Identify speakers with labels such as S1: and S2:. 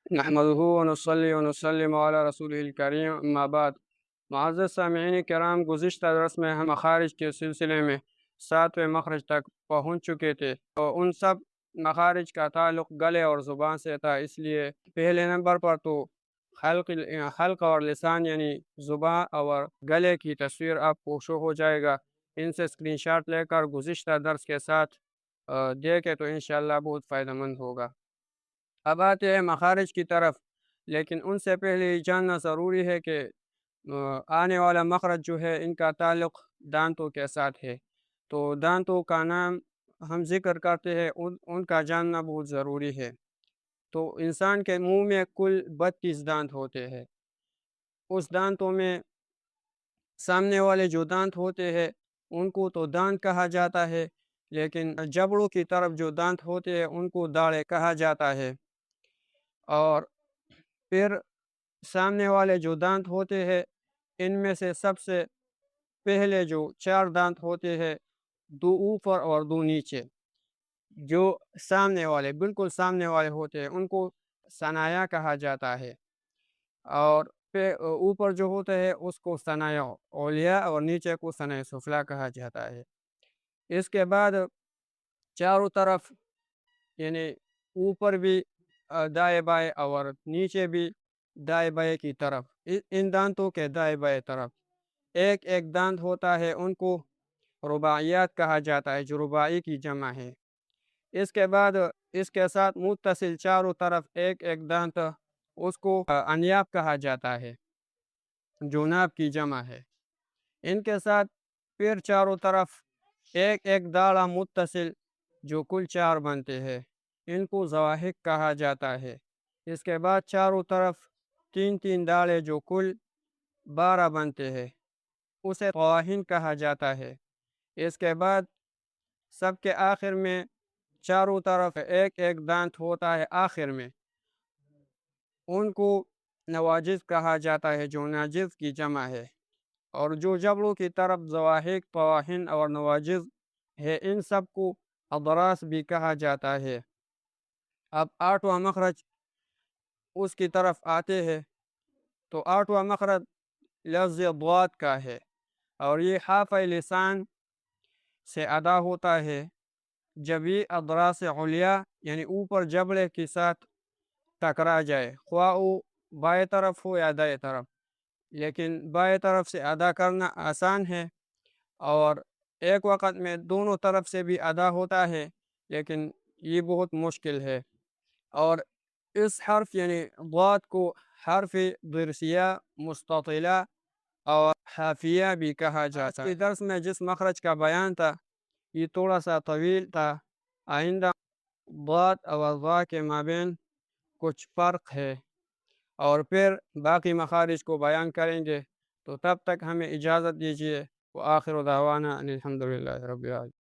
S1: نحمده ونصلي ونسلم علی رسوله الکریم اما بعد. معزز سامعین کرام، گزشتہ درس میں ہم مخارج کے سلسلے میں 7ویں مخرج تک پہنچ چکے تھے اور ان سب مخارج کا تعلق گلے اور زبان سے تھا، اس لیے پہلے نمبر پر تو حلق اور لسان یعنی زبان اور گلے کی تصویر آپ کو شو ہو جائے گا۔ ان سے اسکرین شاٹ لے کر گزشتہ درس کے ساتھ دیکھیں تو انشاءاللہ بہت فائدہ مند ہوگا۔ اب آتے ہیں مخارج کی طرف، لیکن ان سے پہلے یہ جاننا ضروری ہے کہ آنے والا مخرج جو ہے ان کا تعلق دانتوں کے ساتھ ہے، تو دانتوں کا نام ہم ذکر کرتے ہیں، ان کا جاننا بہت ضروری ہے۔ تو انسان کے منہ میں کل 32 دانت ہوتے ہیں۔ اس دانتوں میں سامنے والے جو دانت ہوتے ہیں ان کو تو دانت کہا جاتا ہے، لیکن جبڑوں کی طرف جو دانت ہوتے ہیں ان کو داڑے کہا جاتا ہے۔ اور پھر سامنے والے جو دانت ہوتے ہیں ان میں سے سب سے پہلے جو 4 دانت ہوتے ہیں، 2 اوپر اور 2 نیچے، جو سامنے والے بالکل سامنے والے ہوتے ہیں ان کو ثنایا کہا جاتا ہے، اور پھر اوپر جو ہوتا ہے اس کو ثنایا علیہ اور نیچے کو ثنایا سفلی کہا جاتا ہے۔ اس کے بعد چاروں طرف یعنی اوپر بھی دائیں بائیں اور نیچے بھی دائیں بائیں کی طرف، ان دانتوں کے دائیں بائیں طرف ایک ایک دانت ہوتا ہے، ان کو رباعیات کہا جاتا ہے، جو رباعی کی جمع ہے۔ اس کے بعد اس کے ساتھ متصل چاروں طرف ایک ایک دانت، اس کو انیاب کہا جاتا ہے، جو ناب کی جمع ہے۔ ان کے ساتھ پھر چاروں طرف ایک ایک داڑھا متصل، جو کل 4 بنتے ہیں، ان کو زواحق کہا جاتا ہے۔ اس کے بعد چاروں طرف 3 داڑھے جو کل 12 بنتے ہیں، اسے طواہن کہا جاتا ہے۔ اس کے بعد سب کے آخر میں چاروں طرف ایک ایک دانت ہوتا ہے آخر میں، ان کو نواجذ کہا جاتا ہے، جو ناجذ کی جمع ہے۔ اور جو جبڑوں کی طرف زواحق، طواہن اور نواجذ ہے، ان سب کو اضراس بھی کہا جاتا ہے۔ اب 8واں مخرج اس کی طرف آتے ہیں، تو 8واں مخرج لفظ ضاد کا ہے، اور یہ حافہ لسان سے ادا ہوتا ہے جب یہ اضراس علیہ یعنی اوپر جبڑے کے ساتھ ٹکرا جائے، خواہ وہ بائیں طرف ہو یا دائیں طرف، لیکن بائیں طرف سے ادا کرنا آسان ہے، اور ایک وقت میں دونوں طرف سے بھی ادا ہوتا ہے، لیکن یہ بہت مشکل ہے۔ اور اس حرف یعنی ضاد کو حرف ضرسیہ، مستطیلہ اور حافیہ بھی کہا جاتا ہے۔ اس درس میں جس مخرج کا بیان تھا یہ تھوڑا سا طویل تھا، آئندہ ضاد اور ضا کے مابین کچھ فرق ہے، اور پھر باقی مخارج کو بیان کریں گے، تو تب تک ہمیں اجازت دیجیے۔ وآخر دعوانا ان الحمد للہ رب العالمین۔